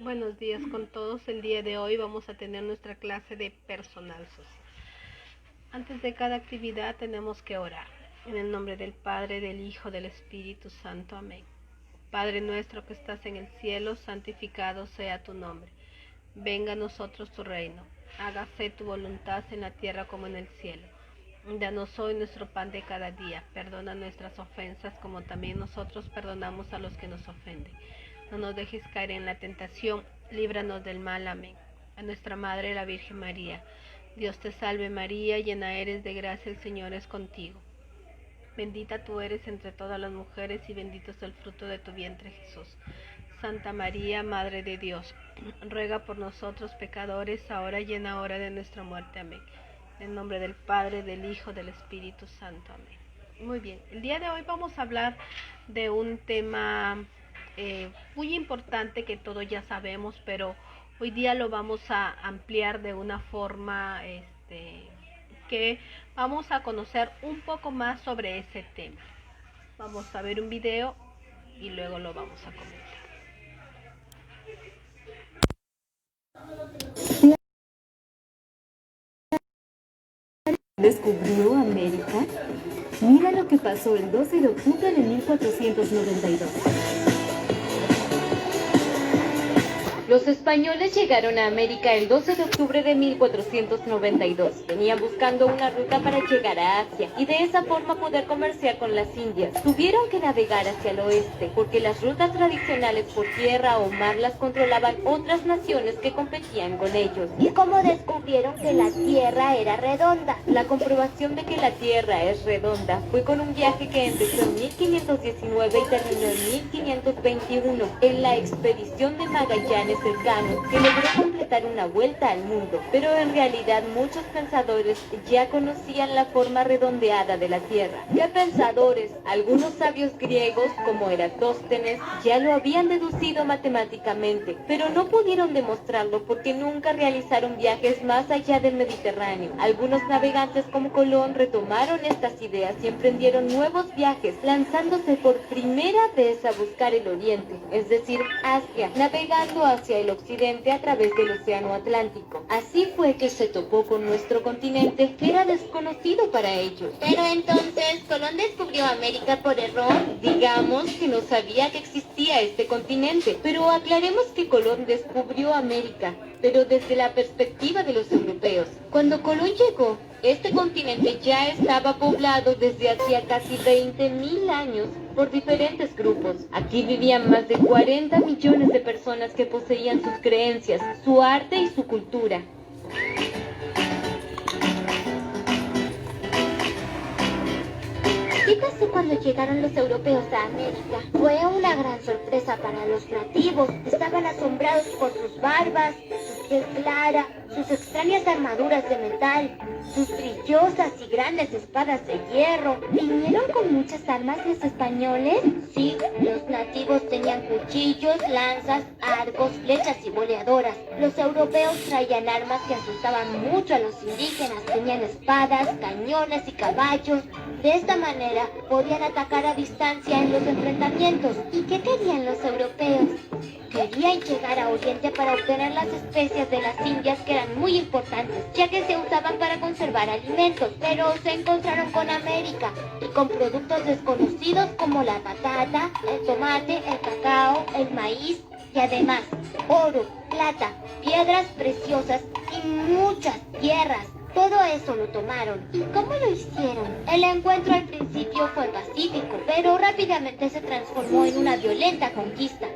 Buenos días con todos. El día de hoy vamos a tener nuestra clase de personal social. Antes de cada actividad tenemos que orar. En el nombre del Padre, del Hijo, del Espíritu Santo. Amén. Padre nuestro que estás en el cielo, santificado sea tu nombre. Venga a nosotros tu reino. Hágase tu voluntad en la tierra como en el cielo. Danos hoy nuestro pan de cada día. Perdona nuestras ofensas como también nosotros perdonamos a los que nos ofenden. No nos dejes caer en la tentación, líbranos del mal. Amén. A nuestra Madre, la Virgen María. Dios te salve María, llena eres de gracia, el Señor es contigo. Bendita tú eres entre todas las mujeres y bendito es el fruto de tu vientre, Jesús. Santa María, Madre de Dios, ruega por nosotros pecadores, ahora y en la hora de nuestra muerte. Amén. En nombre del Padre, del Hijo, del Espíritu Santo. Amén. Muy bien, el día de hoy vamos a hablar de un tema muy importante que todos ya sabemos, pero hoy día lo vamos a ampliar de una forma que vamos a conocer un poco más sobre ese tema. Vamos a ver un video y luego lo vamos a comentar. ¿Descubrió América? Mira lo que pasó el 12 de octubre de 1492. Los españoles llegaron a América el 12 de octubre de 1492. Venían buscando una ruta para llegar a Asia y de esa forma poder comerciar con las Indias. Tuvieron que navegar hacia el oeste porque las rutas tradicionales por tierra o mar las controlaban otras naciones que competían con ellos. ¿Y cómo descubrieron que la Tierra era redonda? La comprobación de que la Tierra es redonda fue con un viaje que empezó en 1519 y terminó en 1521 en la expedición de Magallanes Elcano, que logró completar una vuelta al mundo. Pero en realidad muchos pensadores ya conocían la forma redondeada de la Tierra. ¿Qué pensadores? Algunos sabios griegos, como Eratóstenes, ya lo habían deducido matemáticamente, pero no pudieron demostrarlo porque nunca realizaron viajes más allá del Mediterráneo. Algunos navegantes como Colón retomaron estas ideas y emprendieron nuevos viajes, lanzándose por primera vez a buscar el oriente, es decir, Asia, navegando hacia el occidente a través del océano Atlántico. Así fue que se topó con nuestro continente, que era desconocido para ellos. Pero entonces, ¿Colón descubrió América por error? Digamos que no sabía que existía este continente, pero aclaremos que Colón descubrió América, pero desde la perspectiva de los europeos. Cuando Colón llegó, este continente ya estaba poblado desde hacía casi 20.000 años por diferentes grupos. Aquí vivían más de 40 millones de personas que poseían sus creencias, su arte y su cultura. ¿Qué pasó cuando llegaron los europeos a América? Fue una gran sorpresa para los nativos. Estaban asombrados por sus barbas, su piel clara, sus extrañas armaduras de metal, sus brillosas y grandes espadas de hierro. ¿Vinieron con muchas armas los españoles? Sí, los nativos tenían cuchillos, lanzas, arcos, flechas y boleadoras. Los europeos traían armas que asustaban mucho a los indígenas. Tenían espadas, cañones y caballos. De esta manera podían atacar a distancia en los enfrentamientos. ¿Y qué querían los europeos? Querían llegar a Oriente para obtener las especias de las Indias, que eran muy importantes, ya que se usaban para conservar alimentos. Pero se encontraron con América y con productos desconocidos como la patata, el tomate, el cacao, el maíz y además oro, plata, piedras preciosas y muchas tierras. Todo eso lo tomaron. ¿Y cómo lo hicieron? El encuentro al principio fue pacífico, pero rápidamente se transformó en una violenta conquista.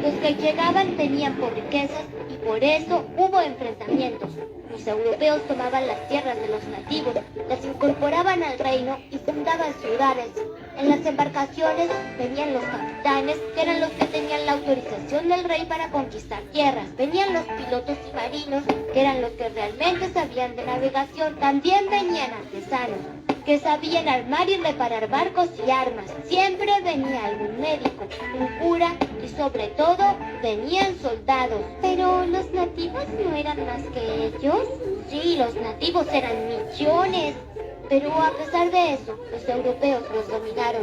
Los que llegaban venían por riquezas y por eso hubo enfrentamientos. Los europeos tomaban las tierras de los nativos, las incorporaban al reino y fundaban ciudades. En las embarcaciones venían los capitanes, que eran los que tenían la autorización del rey para conquistar tierras. Venían los pilotos y marinos, que eran los que realmente sabían de navegación. También venían artesanos, que sabían armar y reparar barcos y armas. Siempre venía algún médico, un cura y sobre todo venían soldados. Pero ¿los nativos no eran más que ellos? Sí, los nativos eran millones. Pero a pesar de eso, los europeos los dominaron.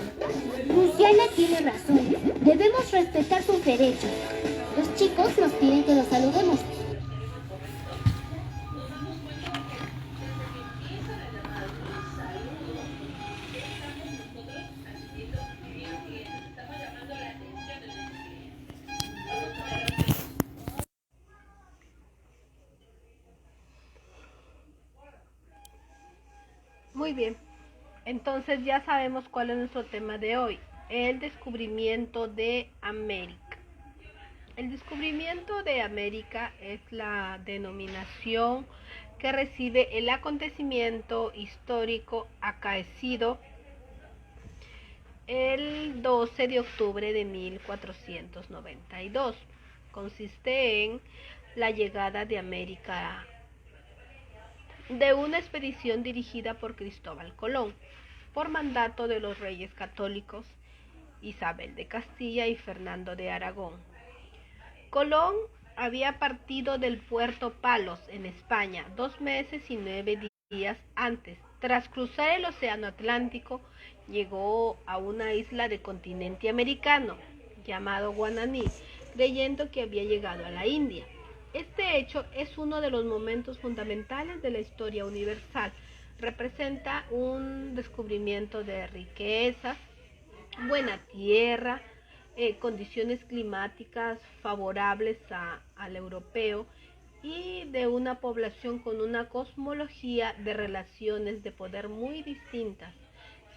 Luciana tiene razón. Debemos respetar sus derechos. Los chicos nos piden que los saludemos. Muy bien, entonces ya sabemos cuál es nuestro tema de hoy, el descubrimiento de América. El descubrimiento de América es la denominación que recibe el acontecimiento histórico acaecido el 12 de octubre de 1492. Consiste en la llegada de América de una expedición dirigida por Cristóbal Colón, por mandato de los reyes católicos Isabel de Castilla y Fernando de Aragón. Colón había partido del puerto Palos, en España, 2 meses y 9 días antes. Tras cruzar el océano Atlántico, llegó a una isla del continente americano, llamado Guananí, creyendo que había llegado a la India. Este hecho es uno de los momentos fundamentales de la historia universal. Representa un descubrimiento de riquezas, buena tierra, condiciones climáticas favorables al europeo y de una población con una cosmología de relaciones de poder muy distintas,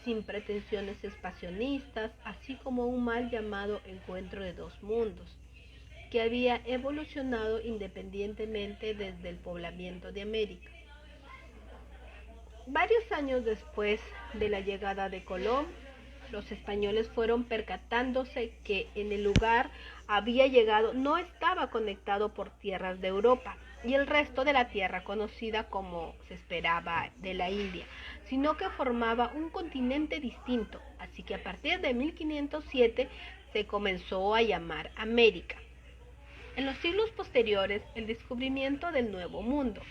sin pretensiones expansionistas, así como un mal llamado encuentro de dos mundos, que había evolucionado independientemente desde el poblamiento de América. Varios años después de la llegada de Colón, los españoles fueron percatándose que en el lugar había llegado no estaba conectado por tierras de Europa y el resto de la tierra conocida como se esperaba de la India, sino que formaba un continente distinto, así que a partir de 1507 se comenzó a llamar América. En los siglos posteriores, el descubrimiento del Nuevo Mundo,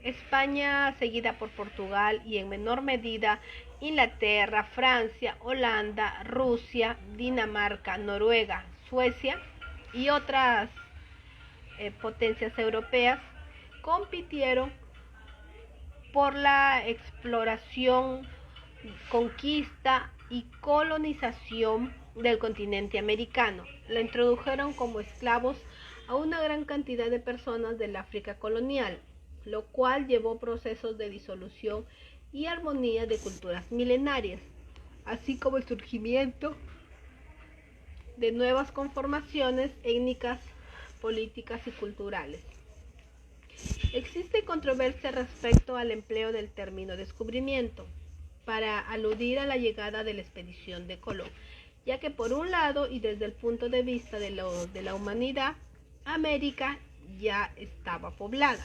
España seguida por Portugal y en menor medida Inglaterra, Francia, Holanda, Rusia, Dinamarca, Noruega, Suecia y otras potencias europeas compitieron por la exploración, conquista y colonización del continente americano. La introdujeron como esclavos a una gran cantidad de personas del África colonial, lo cual llevó procesos de disolución y armonía de culturas milenarias, así como el surgimiento de nuevas conformaciones étnicas, políticas y culturales. Existe controversia respecto al empleo del término descubrimiento para aludir a la llegada de la expedición de Colón, ya que por un lado y desde el punto de vista de la humanidad, América ya estaba poblada.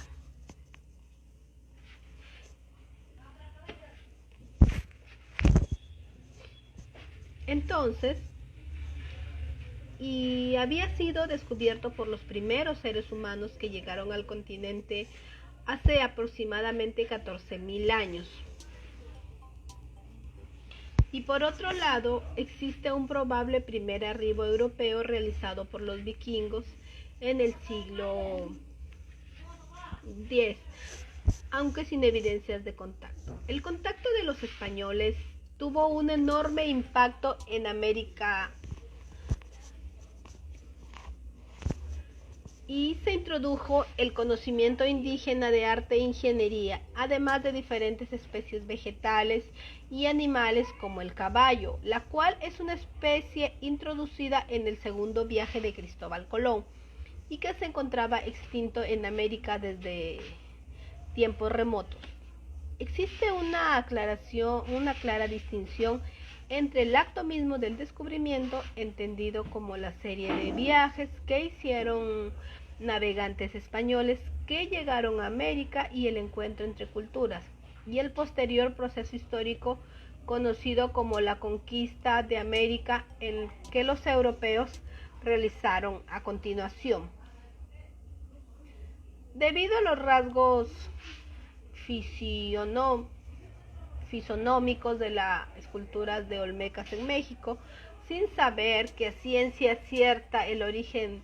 Entonces, y había sido descubierto por los primeros seres humanos que llegaron al continente hace aproximadamente 14.000 años. Y por otro lado, existe un probable primer arribo europeo realizado por los vikingos en el siglo X, aunque sin evidencias de contacto. El contacto de los españoles tuvo un enorme impacto en América y se introdujo el conocimiento indígena de arte e ingeniería, además de diferentes especies vegetales y animales como el caballo, la cual es una especie introducida en el segundo viaje de Cristóbal Colón y que se encontraba extinto en América desde tiempos remotos. Existe una clara distinción entre el acto mismo del descubrimiento, entendido como la serie de viajes que hicieron navegantes españoles que llegaron a América y el encuentro entre culturas, y el posterior proceso histórico conocido como la conquista de América, el que los europeos realizaron a continuación. Debido a los rasgos fisonómicos de las esculturas de Olmecas en México, sin saber que a ciencia cierta el origen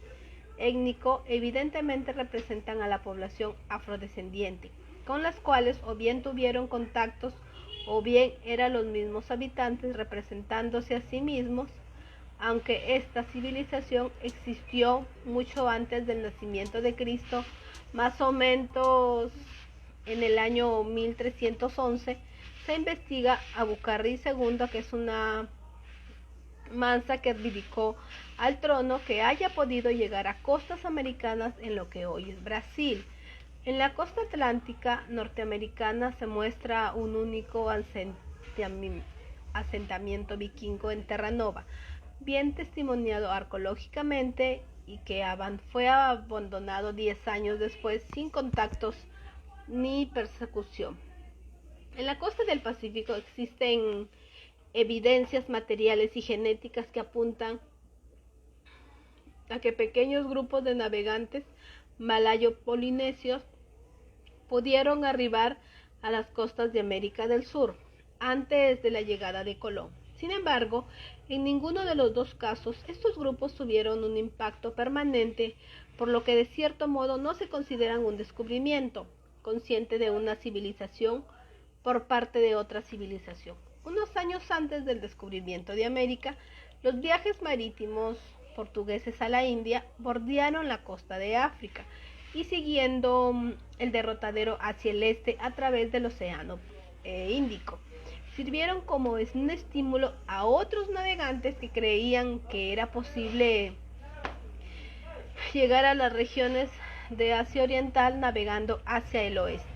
étnico evidentemente representan a la población afrodescendiente, con las cuales o bien tuvieron contactos o bien eran los mismos habitantes representándose a sí mismos, aunque esta civilización existió mucho antes del nacimiento de Cristo, más o menos en el año 1311, se investiga a Bucarrí II, que es una mansa que abdicó al trono, que haya podido llegar a costas americanas en lo que hoy es Brasil. En la costa atlántica norteamericana se muestra un único asentamiento vikingo en Terranova, bien testimoniado arqueológicamente y que fue abandonado 10 años después sin contactos ni persecución. En la costa del Pacífico existen evidencias materiales y genéticas que apuntan a que pequeños grupos de navegantes malayo-polinesios pudieron arribar a las costas de América del Sur antes de la llegada de Colón. Sin embargo, en ninguno de los dos casos estos grupos tuvieron un impacto permanente, por lo que de cierto modo no se consideran un descubrimiento consciente de una civilización por parte de otra civilización. Unos años antes del descubrimiento de América, los viajes marítimos portugueses a la India bordearon la costa de África y siguiendo el derrotadero hacia el este a través del Océano Índico, sirvieron como un estímulo a otros navegantes que creían que era posible llegar a las regiones de Asia Oriental navegando hacia el oeste.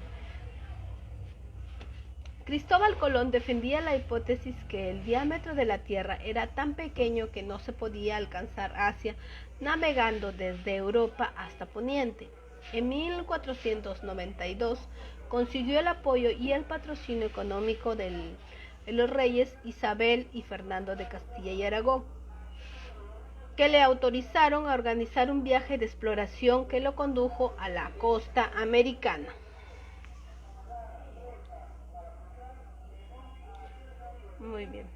Cristóbal Colón defendía la hipótesis que el diámetro de la Tierra era tan pequeño que no se podía alcanzar Asia navegando desde Europa hasta Poniente. En 1492 consiguió el apoyo y el patrocinio económico de los reyes Isabel y Fernando de Castilla y Aragón, que le autorizaron a organizar un viaje de exploración que lo condujo a la costa americana. Muy bien.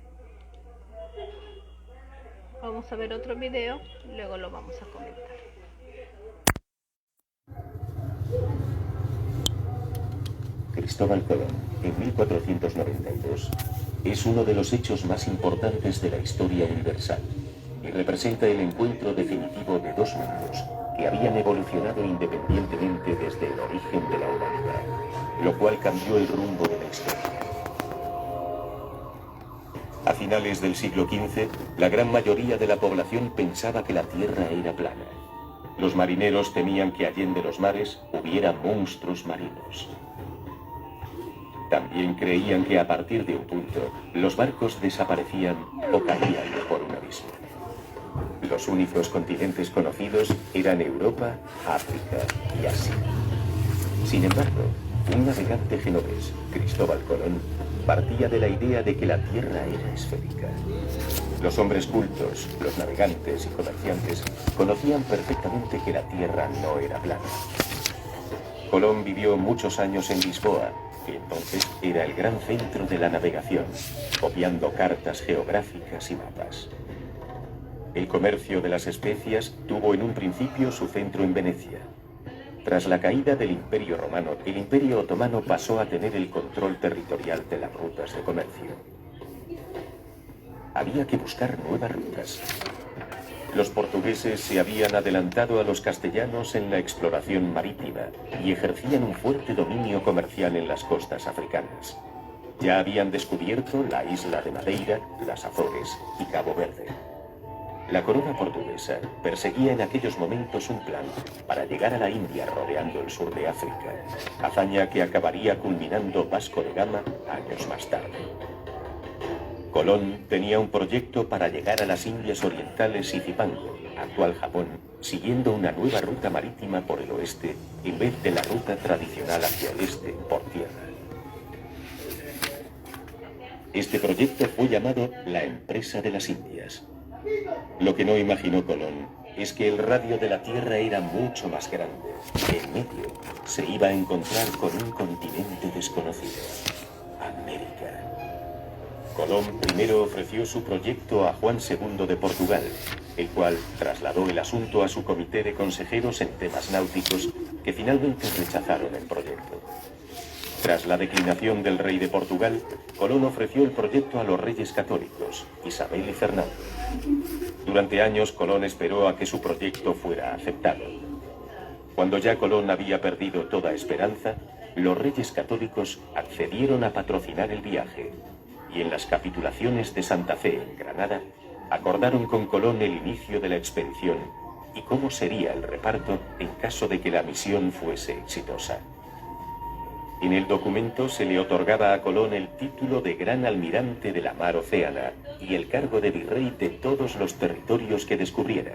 Vamos a ver otro video, luego lo vamos a comentar. Cristóbal Colón, en 1492, es uno de los hechos más importantes de la historia universal y representa el encuentro definitivo de dos mundos que habían evolucionado independientemente desde el origen de la humanidad, lo cual cambió el rumbo de la historia. A finales del siglo XV, la gran mayoría de la población pensaba que la Tierra era plana. Los marineros temían que allende los mares hubiera monstruos marinos. También creían que a partir de un punto, los barcos desaparecían o caían por un abismo. Los únicos continentes conocidos eran Europa, África y Asia. Sin embargo, un navegante genovés, Cristóbal Colón, partía de la idea de que la Tierra era esférica. Los hombres cultos, los navegantes y comerciantes conocían perfectamente que la Tierra no era plana. Colón vivió muchos años en Lisboa, que entonces era el gran centro de la navegación, copiando cartas geográficas y mapas. El comercio de las especias tuvo en un principio su centro en Venecia. Tras la caída del Imperio Romano, el Imperio Otomano pasó a tener el control territorial de las rutas de comercio. Había que buscar nuevas rutas. Los portugueses se habían adelantado a los castellanos en la exploración marítima y ejercían un fuerte dominio comercial en las costas africanas. Ya habían descubierto la isla de Madeira, las Azores y Cabo Verde. La corona portuguesa perseguía en aquellos momentos un plan para llegar a la India rodeando el sur de África, hazaña que acabaría culminando Vasco de Gama años más tarde. Colón tenía un proyecto para llegar a las Indias Orientales y Zipango, actual Japón, siguiendo una nueva ruta marítima por el oeste en vez de la ruta tradicional hacia el este por tierra. Este proyecto fue llamado la Empresa de las Indias. Lo que no imaginó Colón es que el radio de la Tierra era mucho más grande. En medio se iba a encontrar con un continente desconocido, América. Colón primero ofreció su proyecto a Juan II de Portugal, el cual trasladó el asunto a su comité de consejeros en temas náuticos, que finalmente rechazaron el proyecto. Tras la declinación del rey de Portugal, Colón ofreció el proyecto a los reyes católicos, Isabel y Fernando. Durante años, Colón esperó a que su proyecto fuera aceptado. Cuando ya Colón había perdido toda esperanza, los reyes católicos accedieron a patrocinar el viaje, y en las capitulaciones de Santa Fe, en Granada, acordaron con Colón el inicio de la expedición y cómo sería el reparto en caso de que la misión fuese exitosa. En el documento se le otorgaba a Colón el título de Gran Almirante de la Mar Océana y el cargo de virrey de todos los territorios que descubriera,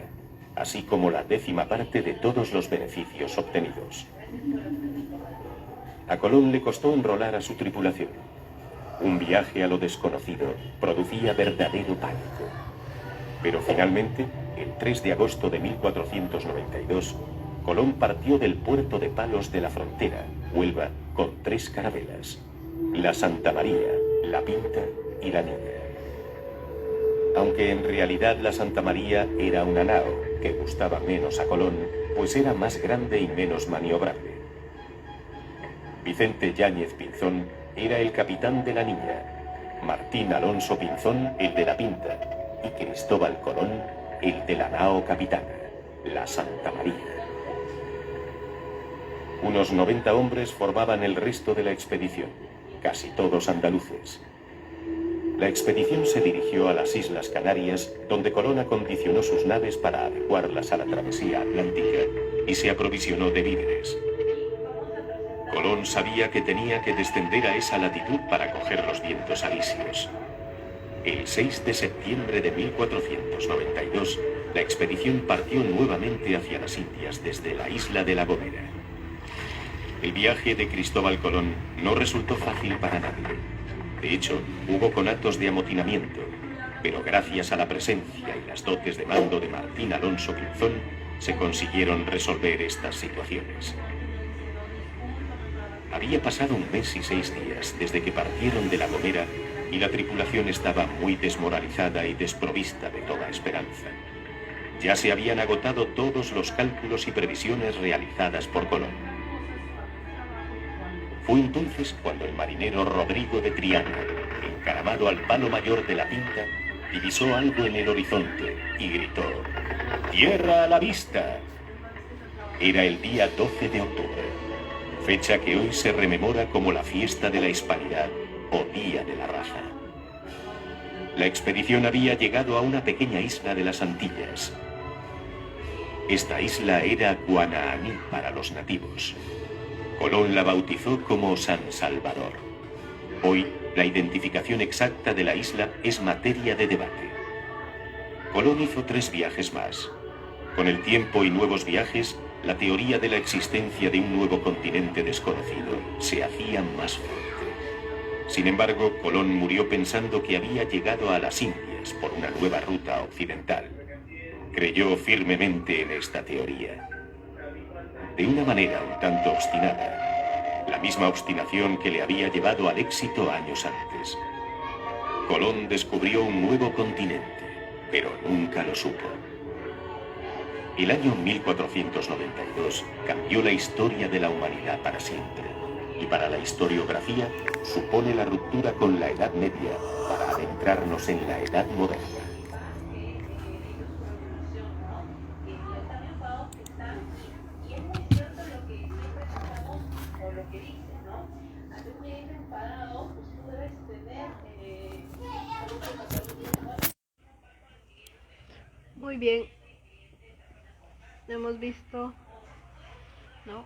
así como la 10ª parte de todos los beneficios obtenidos. A Colón le costó enrolar a su tripulación. Un viaje a lo desconocido producía verdadero pánico. Pero finalmente, el 3 de agosto de 1492, Colón partió del puerto de Palos de la Frontera, Huelva, con 3 carabelas: la Santa María, la Pinta y la Niña. Aunque en realidad la Santa María era una nao que gustaba menos a Colón, pues era más grande y menos maniobrable. Vicente Yáñez Pinzón era el capitán de la Niña, Martín Alonso Pinzón el de la Pinta y Cristóbal Colón el de la nao capitana, la Santa María. Unos 90 hombres formaban el resto de la expedición, casi todos andaluces. La expedición se dirigió a las Islas Canarias, donde Colón acondicionó sus naves para adecuarlas a la travesía atlántica y se aprovisionó de víveres. Colón sabía que tenía que descender a esa latitud para coger los vientos alisios. El 6 de septiembre de 1492, la expedición partió nuevamente hacia las Indias desde la isla de La Gomera. El viaje de Cristóbal Colón no resultó fácil para nadie. De hecho, hubo conatos de amotinamiento, pero gracias a la presencia y las dotes de mando de Martín Alonso Pinzón, se consiguieron resolver estas situaciones. Había pasado 1 mes y 6 días desde que partieron de La Gomera y la tripulación estaba muy desmoralizada y desprovista de toda esperanza. Ya se habían agotado todos los cálculos y previsiones realizadas por Colón. Fue entonces cuando el marinero Rodrigo de Triana, encaramado al palo mayor de la Pinta, divisó algo en el horizonte y gritó: ¡Tierra a la vista! Era el día 12 de octubre, fecha que hoy se rememora como la fiesta de la Hispanidad o Día de la Raza. La expedición había llegado a una pequeña isla de las Antillas. Esta isla era Guanahani para los nativos. Colón la bautizó como San Salvador. Hoy, la identificación exacta de la isla es materia de debate. Colón hizo 3 viajes más. Con el tiempo y nuevos viajes, la teoría de la existencia de un nuevo continente desconocido se hacía más fuerte. Sin embargo, Colón murió pensando que había llegado a las Indias por una nueva ruta occidental. Creyó firmemente en esta teoría. De una manera un tanto obstinada, la misma obstinación que le había llevado al éxito años antes. Colón descubrió un nuevo continente, pero nunca lo supo. El año 1492 cambió la historia de la humanidad para siempre, y para la historiografía supone la ruptura con la Edad Media para adentrarnos en la Edad Moderna. Muy bien, hemos visto, ¿no?,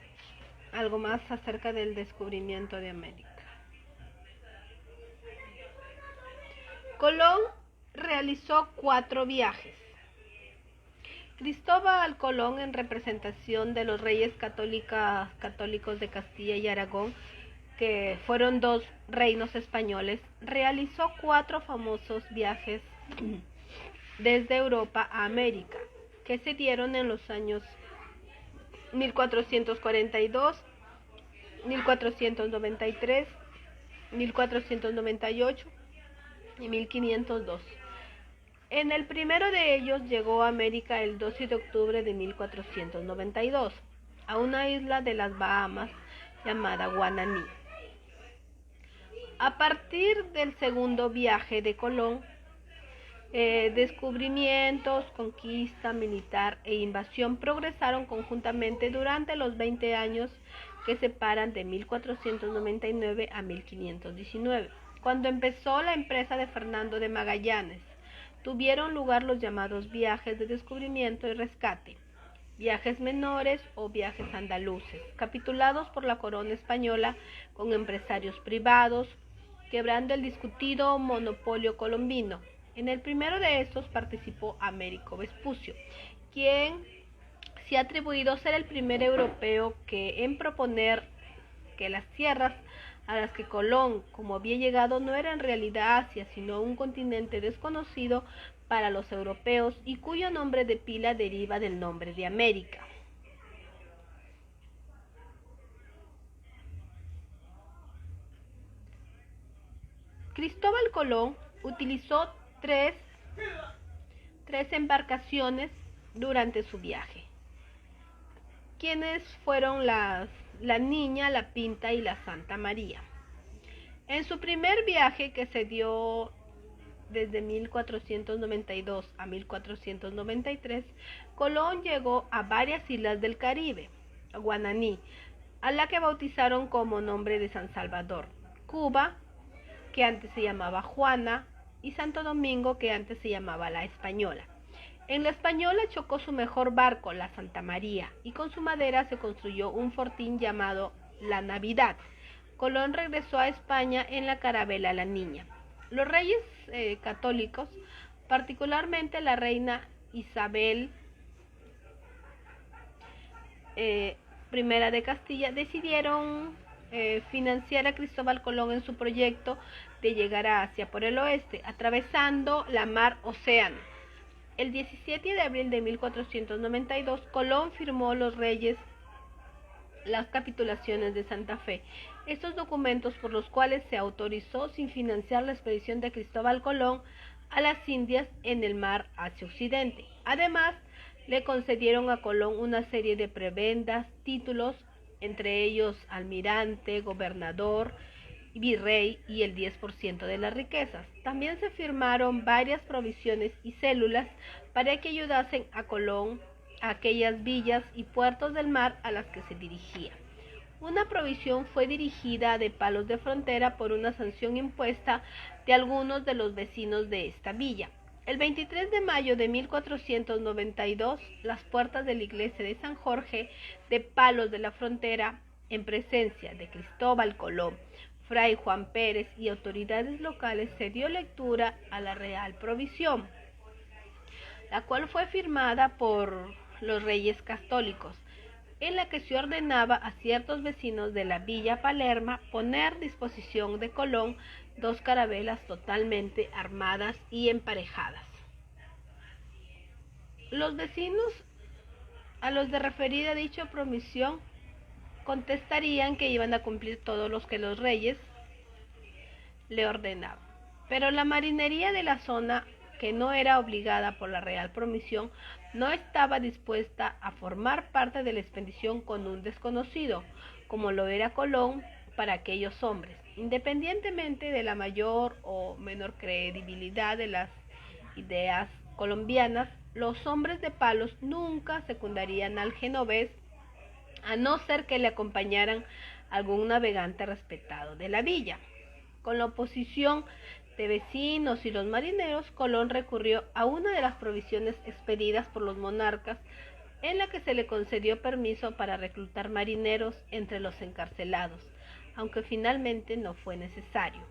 algo más acerca del descubrimiento de América. Colón realizó 4 viajes. Cristóbal Colón, en representación de los reyes católicos de Castilla y Aragón, que fueron 2 reinos españoles, realizó 4 famosos viajes desde Europa a América, que se dieron en los años 1442, 1493, 1498 y 1502. En el primero de ellos llegó a América el 12 de octubre de 1492, a una isla de las Bahamas llamada Guananí. A partir del segundo viaje de Colón, descubrimientos, conquista militar e invasión progresaron conjuntamente durante los 20 años que separan de 1499 a 1519, cuando empezó la empresa de Fernando de Magallanes. Tuvieron lugar los llamados viajes de descubrimiento y rescate, viajes menores o viajes andaluces, capitulados por la corona española con empresarios privados, quebrando el discutido monopolio colombino. En el primero de estos participó Américo Vespucio, quien se ha atribuido ser el primer europeo en proponer que las tierras a las que Colón, como había llegado, no era en realidad Asia, sino un continente desconocido para los europeos y cuyo nombre de pila deriva del nombre de América. Cristóbal Colón utilizó tres embarcaciones durante su viaje, quienes fueron la Niña, la Pinta y la Santa María. En su primer viaje, que se dio desde 1492 a 1493, Colón llegó a varias islas del Caribe, a Guananí, a la que bautizaron como nombre de San Salvador, Cuba, que antes se llamaba Juana, y Santo Domingo, que antes se llamaba La Española. En La Española chocó su mejor barco, la Santa María, y con su madera se construyó un fortín llamado La Navidad. Colón regresó a España en la carabela La Niña. Los reyes católicos, particularmente la reina Isabel I de Castilla, decidieron financiar a Cristóbal Colón en su proyecto de llegar a Asia por el oeste, atravesando la mar Océano. El 17 de abril de 1492, Colón firmó los reyes las capitulaciones de Santa Fe, estos documentos por los cuales se autorizó sin financiar la expedición de Cristóbal Colón a las Indias en el mar hacia Occidente. Además, le concedieron a Colón una serie de prebendas, títulos, entre ellos almirante, gobernador, virrey y el 10% de las riquezas. También se firmaron varias provisiones y células para que ayudasen a Colón a aquellas villas y puertos del mar a las que se dirigía. Una provisión fue dirigida de palos de frontera por una sanción impuesta de algunos de los vecinos de esta villa. El 23 de mayo de 1492, las puertas de la iglesia de San Jorge de Palos de la Frontera, en presencia de Cristóbal Colón, Fray Juan Pérez y autoridades locales, se dio lectura a la Real Provisión, la cual fue firmada por los reyes católicos, en la que se ordenaba a ciertos vecinos de la Villa Palerma poner a disposición de Colón 2 carabelas totalmente armadas y emparejadas. Los vecinos a los de referida dicha promisión contestarían que iban a cumplir todos los que los reyes le ordenaban. Pero la marinería de la zona, que no era obligada por la Real Promisión, no estaba dispuesta a formar parte de la expedición con un desconocido, como lo era Colón para aquellos hombres. Independientemente de la mayor o menor credibilidad de las ideas colombianas, los hombres de Palos nunca secundarían al genovés, a no ser que le acompañaran algún navegante respetado de la villa. Con la oposición de vecinos y los marineros, Colón recurrió a una de las provisiones expedidas por los monarcas, en la que se le concedió permiso para reclutar marineros entre los encarcelados, aunque finalmente no fue necesario.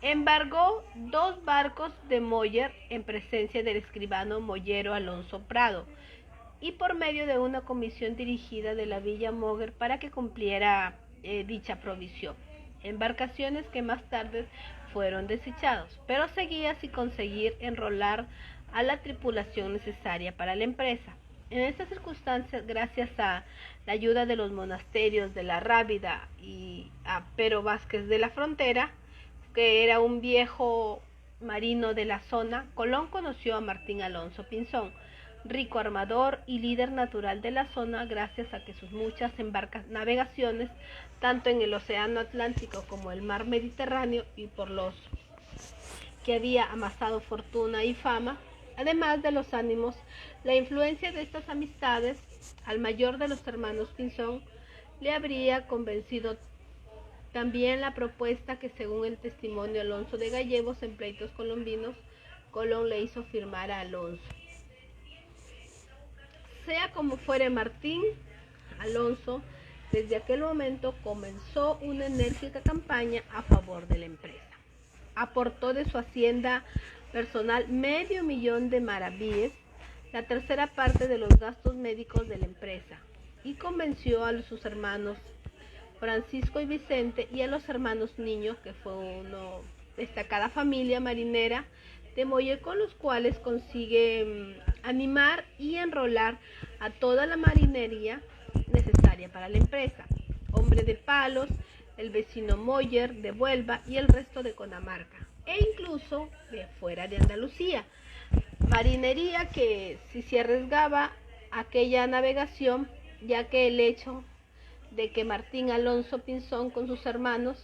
Embargó 2 barcos de Moller en presencia del escribano mollero Alonso Prado, y por medio de una comisión dirigida de la Villa Moguer para que cumpliera dicha provisión. Embarcaciones que más tarde fueron desechados, pero seguía sin conseguir enrolar a la tripulación necesaria para la empresa. En estas circunstancias, gracias a la ayuda de los monasterios de la Rábida y a Pero Vázquez de la Frontera, que era un viejo marino de la zona, Colón conoció a Martín Alonso Pinzón, rico armador y líder natural de la zona gracias a que sus muchas navegaciones, tanto en el océano Atlántico como el mar Mediterráneo, y por los que había amasado fortuna y fama, además de los ánimos, la influencia de estas amistades, al mayor de los hermanos Pinzón, le habría convencido también la propuesta que, según el testimonio Alonso de Gallegos en pleitos colombinos, Colón le hizo firmar a Alonso. Sea como fuere, Martín Alonso desde aquel momento comenzó una enérgica campaña a favor de la empresa. Aportó de su hacienda personal $500,000 de maravíes, la tercera parte de los gastos médicos de la empresa, y convenció a sus hermanos Francisco y Vicente y a los hermanos Niño, que fue una destacada familia marinera de Molle, con los cuales consigue animar y enrolar a toda la marinería necesaria para la empresa. Hombre de Palos, el vecino Moller de Huelva y el resto de Cundinamarca, e incluso de fuera de Andalucía. Marinería que si se arriesgaba aquella navegación, ya que el hecho de que Martín Alonso Pinzón con sus hermanos,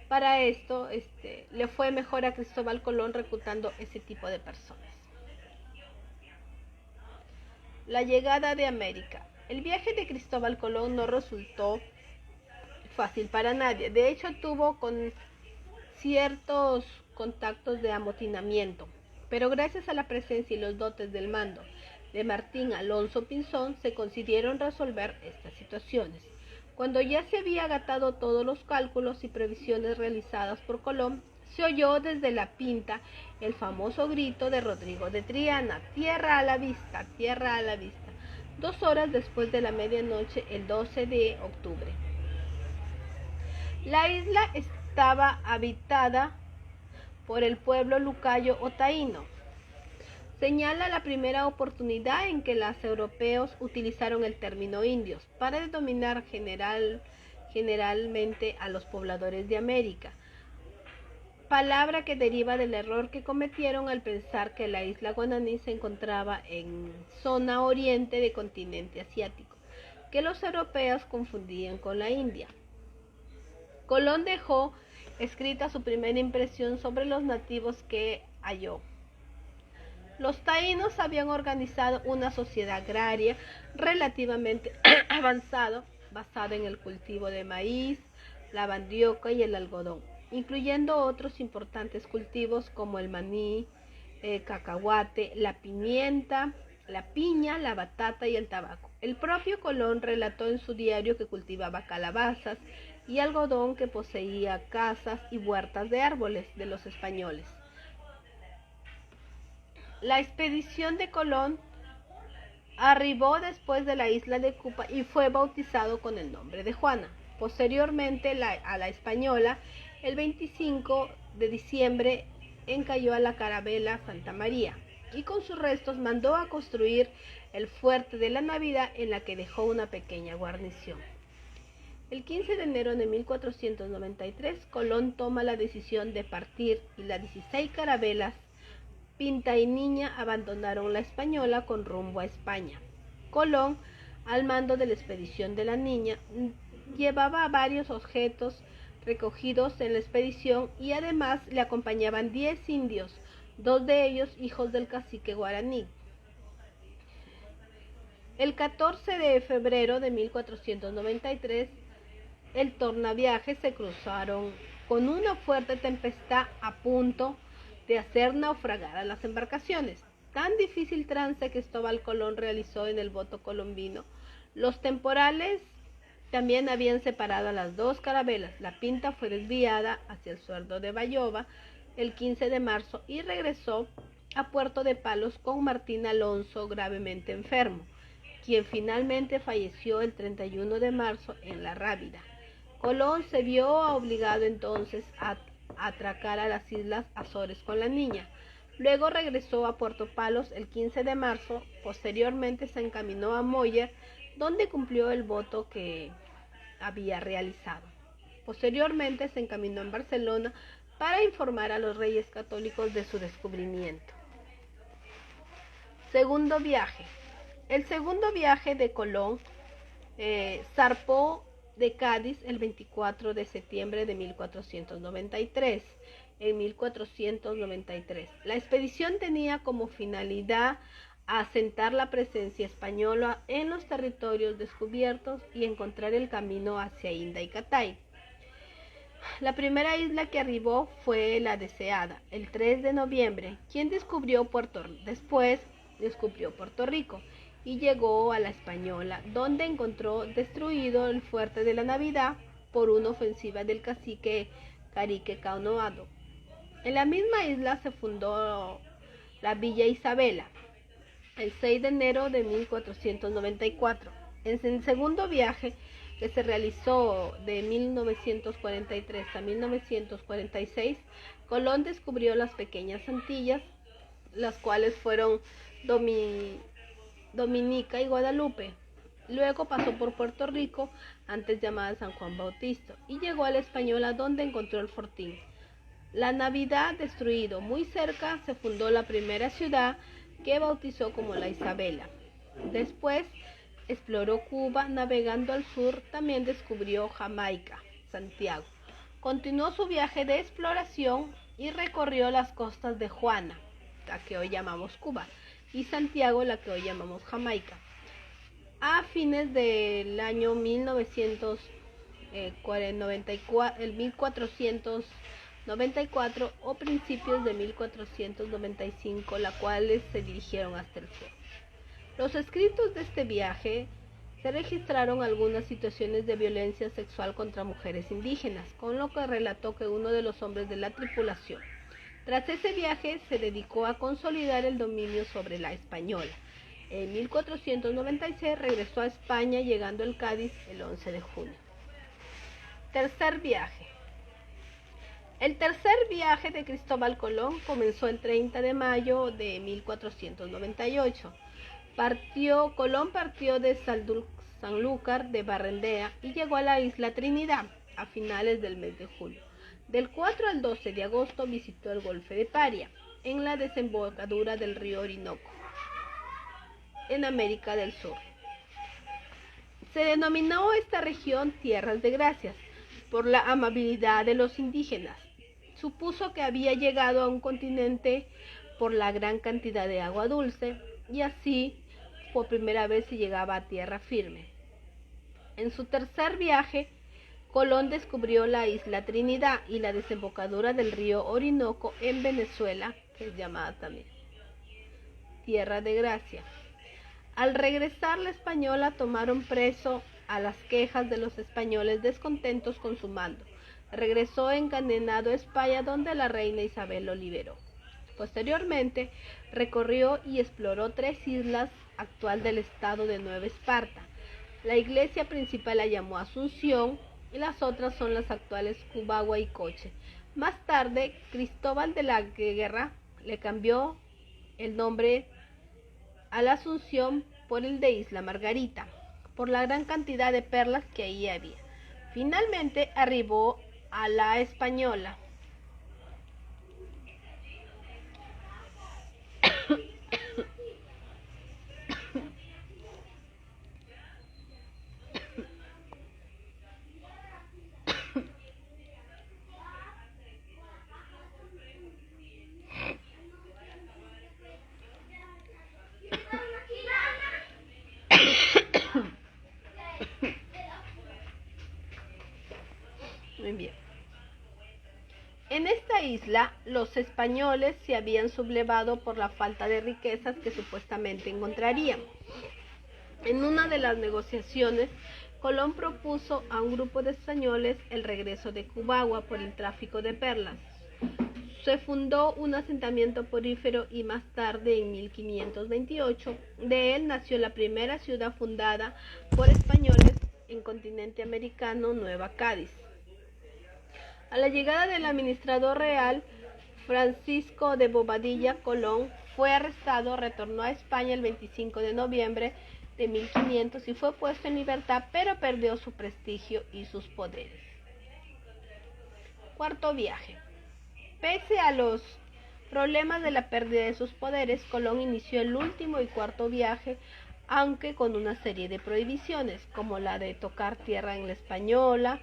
para esto le fue mejor a Cristóbal Colón reclutando ese tipo de personas. La llegada de América. El viaje de Cristóbal Colón no resultó fácil para nadie. De hecho, tuvo con ciertos contactos de amotinamiento, pero gracias a la presencia y los dotes del mando de Martín Alonso Pinzón se consiguieron resolver estas situaciones. Cuando ya se había agotado todos los cálculos y previsiones realizadas por Colón, se oyó desde la Pinta el famoso grito de Rodrigo de Triana: tierra a la vista, tierra a la vista, 2 horas después de la medianoche, el 12 de octubre. La isla estaba habitada por el pueblo lucayo o taíno. Señala la primera oportunidad en que los europeos utilizaron el término indios para denominar generalmente a los pobladores de América, palabra que deriva del error que cometieron al pensar que la isla Guananí se encontraba en zona oriente del continente asiático, que los europeos confundían con la India. Colón dejó escrita su primera impresión sobre los nativos que halló. Los taínos habían organizado una sociedad agraria relativamente avanzada, basada en el cultivo de maíz, la mandioca y el algodón, incluyendo otros importantes cultivos como el maní, el cacahuate, la pimienta, la piña, la batata y el tabaco. El propio Colón relató en su diario que cultivaba calabazas y algodón, que poseía casas y huertas de árboles de los españoles. La expedición de Colón arribó después de la isla de Cuba y fue bautizado con el nombre de Juana. Posteriormente a la española, el 25 de diciembre encalló a la carabela Santa María y con sus restos mandó a construir el fuerte de la Navidad, en la que dejó una pequeña guarnición. El 15 de enero de 1493, Colón toma la decisión de partir y las 16 carabelas Pinta y Niña abandonaron la española con rumbo a España. Colón, al mando de la expedición de la Niña, llevaba varios objetos recogidos en la expedición y además le acompañaban 10 indios, 2 de ellos hijos del cacique guaraní. El 14 de febrero de 1493, el tornaviaje se cruzaron con una fuerte tempestad a punto de hacer naufragar a las embarcaciones. Tan difícil trance que Cristóbal Colón realizó en el boto colombino. Los temporales también habían separado a las 2 carabelas. La Pinta fue desviada hacia el suelo de Bayoba el 15 de marzo y regresó a Puerto de Palos con Martín Alonso gravemente enfermo, quien finalmente falleció el 31 de marzo en La Rábida. Colón se vio obligado entonces a atracar a las islas Azores con la Niña. Luego regresó a Puerto Palos el 15 de marzo. Posteriormente se encaminó a Moller, donde cumplió el voto que había realizado. Posteriormente se encaminó en Barcelona para informar a los reyes católicos de su descubrimiento. Segundo viaje. El segundo viaje de Colón zarpó de Cádiz el 24 de septiembre de 1493. En 1493. La expedición tenía como finalidad asentar la presencia española en los territorios descubiertos y encontrar el camino hacia Inda y Catay. La primera isla que arribó fue la deseada, el 3 de noviembre, quien después descubrió Puerto Rico y llegó a la Española, donde encontró destruido el fuerte de la Navidad por una ofensiva del cacique Carique Canoado. En la misma isla se fundó la Villa Isabela, el 6 de enero de 1494. En el segundo viaje, que se realizó de 1943 a 1946, Colón descubrió las pequeñas Antillas, las cuales fueron Dominica y Guadalupe. Luego pasó por Puerto Rico, antes llamada San Juan Bautista, y llegó a la Española, donde encontró el fortín. La Navidad destruido. Muy cerca se fundó la primera ciudad, que bautizó como la Isabela. Después exploró Cuba, navegando al sur, también descubrió Jamaica, Santiago. Continuó su viaje de exploración y recorrió las costas de Juana, la que hoy llamamos Cuba, y Santiago, la que hoy llamamos Jamaica. A fines del año 1494 o principios de 1495, las cuales se dirigieron hasta el sur. Los escritos de este viaje se registraron algunas situaciones de violencia sexual contra mujeres indígenas, con lo que relató que uno de los hombres de la tripulación, tras ese viaje, se dedicó a consolidar el dominio sobre la Española. En 1496 regresó a España, llegando al Cádiz el 11 de junio. Tercer viaje. El tercer viaje de Cristóbal Colón comenzó el 30 de mayo de 1498. Colón partió de Sanlúcar de Barrendea y llegó a la isla Trinidad a finales del mes de julio. Del 4 al 12 de agosto visitó el Golfo de Paria, en la desembocadura del río Orinoco, en América del Sur. Se denominó esta región Tierras de Gracias por la amabilidad de los indígenas. Supuso que había llegado a un continente por la gran cantidad de agua dulce, y así por primera vez se llegaba a tierra firme. En su tercer viaje, Colón descubrió la isla Trinidad y la desembocadura del río Orinoco en Venezuela, que es llamada también Tierra de Gracia. Al regresar, la Española tomaron preso a las quejas de los españoles descontentos con su mando. Regresó encadenado a España, donde la reina Isabel lo liberó. Posteriormente, recorrió y exploró 3 islas actual del estado de Nueva Esparta. La iglesia principal la llamó Asunción, y las otras son las actuales Cubagua y Coche. Más tarde, Cristóbal de la Guerra le cambió el nombre a la Asunción por el de Isla Margarita, por la gran cantidad de perlas que ahí había. Finalmente arribó a la Española. Muy bien. En esta isla, los españoles se habían sublevado por la falta de riquezas que supuestamente encontrarían. En una de las negociaciones, Colón propuso a un grupo de españoles el regreso de Cubagua por el tráfico de perlas. Se fundó un asentamiento porífero y más tarde, en 1528, de él nació la primera ciudad fundada por españoles en continente americano, Nueva Cádiz. A la llegada del administrador real, Francisco de Bobadilla, Colón fue arrestado, retornó a España el 25 de noviembre de 1500 y fue puesto en libertad, pero perdió su prestigio y sus poderes. Cuarto viaje. Pese a los problemas de la pérdida de sus poderes, Colón inició el último y cuarto viaje, aunque con una serie de prohibiciones, como la de tocar tierra en la Española.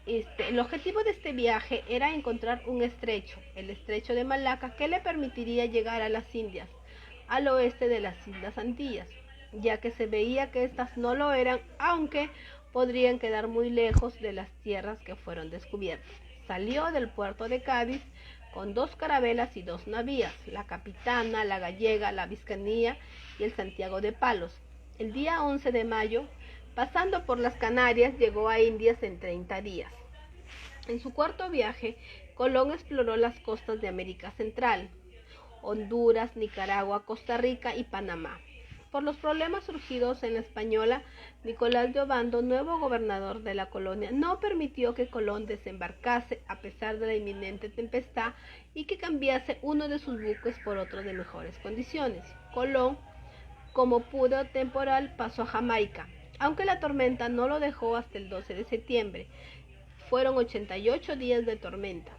El objetivo de este viaje era encontrar un estrecho, el estrecho de Malaca, que le permitiría llegar a las Indias, al oeste de las Islas Antillas, ya que se veía que estas no lo eran, aunque podrían quedar muy lejos de las tierras que fueron descubiertas. Salió del puerto de Cádiz con 2 carabelas y 2 navías, la Capitana, la Gallega, la Vizcaína y el Santiago de Palos. El día 11 de mayo, pasando por las Canarias, llegó a Indias en 30 días. En su cuarto viaje, Colón exploró las costas de América Central, Honduras, Nicaragua, Costa Rica y Panamá. Por los problemas surgidos en la Española, Nicolás de Obando, nuevo gobernador de la colonia, no permitió que Colón desembarcase a pesar de la inminente tempestad y que cambiase uno de sus buques por otro de mejores condiciones. Colón, como pudo temporal, pasó a Jamaica, aunque la tormenta no lo dejó hasta el 12 de septiembre. Fueron 88 días de tormenta.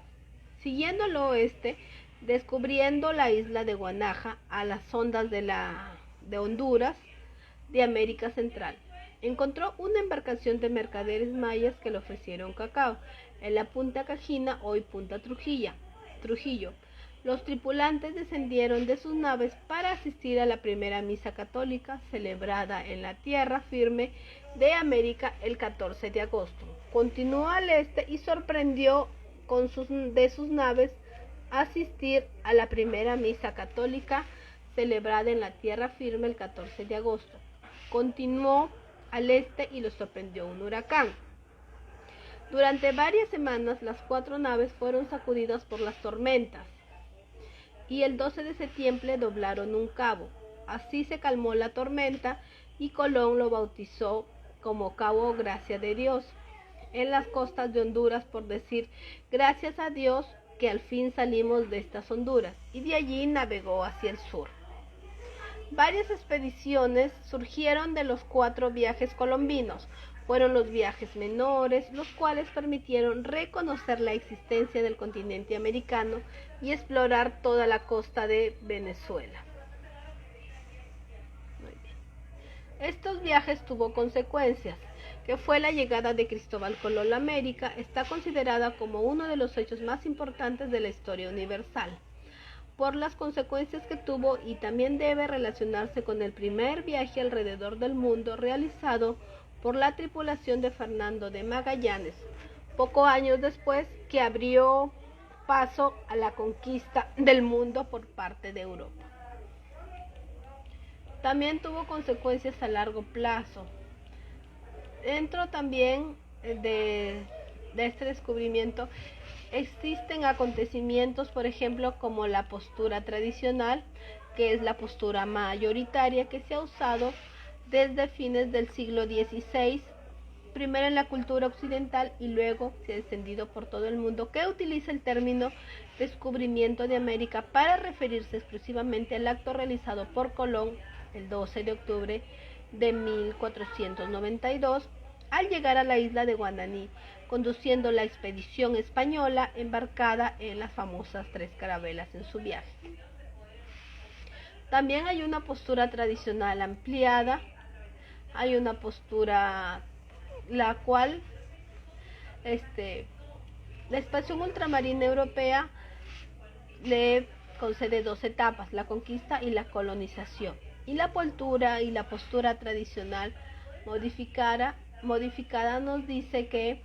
Siguiendo al oeste, descubriendo la isla de Guanaja a las ondas de Honduras de América Central. Encontró una embarcación de mercaderes mayas que le ofrecieron cacao en la Punta Cajina, hoy Punta Trujillo. Los tripulantes descendieron de sus naves para asistir a la primera misa católica celebrada en la tierra firme de América el 14 de agosto. Continuó al este y sorprendió de sus naves asistir a la primera misa católica celebrada en la tierra firme el 14 de agosto. Continuó al este y lo sorprendió un huracán. Durante varias semanas las 4 naves fueron sacudidas por las tormentas y el 12 de septiembre doblaron un cabo. Así se calmó la tormenta y Colón lo bautizó como Cabo Gracia de Dios en las costas de Honduras, por decir gracias a Dios que al fin salimos de estas Honduras, y de allí navegó hacia el sur. Varias expediciones surgieron de los 4 viajes colombinos. Fueron los viajes menores, los cuales permitieron reconocer la existencia del continente americano y explorar toda la costa de Venezuela. Muy bien. Estos viajes tuvo consecuencias, que fue la llegada de Cristóbal Colón a América. Está considerada como uno de los hechos más importantes de la historia universal, por las consecuencias que tuvo, y también debe relacionarse con el primer viaje alrededor del mundo realizado por la tripulación de Fernando de Magallanes, pocos años después, que abrió paso a la conquista del mundo por parte de Europa. También tuvo consecuencias a largo plazo. Dentro también de este descubrimiento existen acontecimientos, por ejemplo, como la postura tradicional, que es la postura mayoritaria que se ha usado desde fines del siglo XVI, primero en la cultura occidental y luego se ha extendido por todo el mundo, que utiliza el término descubrimiento de América para referirse exclusivamente al acto realizado por Colón el 12 de octubre de 1492 al llegar a la isla de Guananí, conduciendo la expedición española embarcada en las famosas 3 carabelas en su viaje. También hay una postura tradicional ampliada, hay una postura la cual la expansión ultramarina europea le concede 2 etapas, la conquista y la colonización, y la postura tradicional modificada nos dice que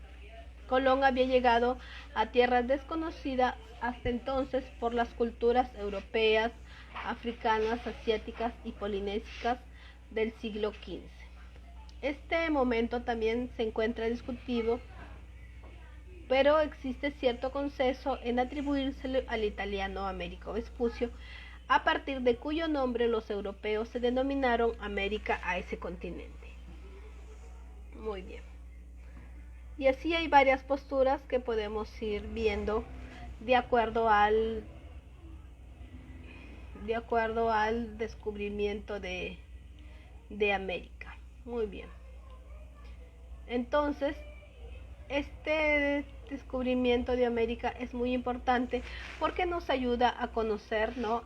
Colón había llegado a tierras desconocidas hasta entonces por las culturas europeas, africanas, asiáticas y polinésicas del siglo XV. Este momento también se encuentra discutido, pero existe cierto consenso en atribuírselo al italiano Americo Vespucio, a partir de cuyo nombre los europeos se denominaron América a ese continente. Muy bien. Y así hay varias posturas que podemos ir viendo de acuerdo al descubrimiento de América. Muy bien. Entonces, este descubrimiento de América es muy importante porque nos ayuda a conocer, ¿no?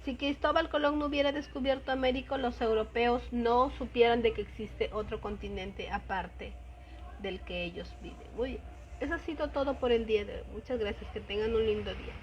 Si Cristóbal Colón no hubiera descubierto América, los europeos no supieran de que existe otro continente aparte del que ellos viven. Muy bien. Eso ha sido todo por el día de hoy. Muchas gracias. Que tengan un lindo día.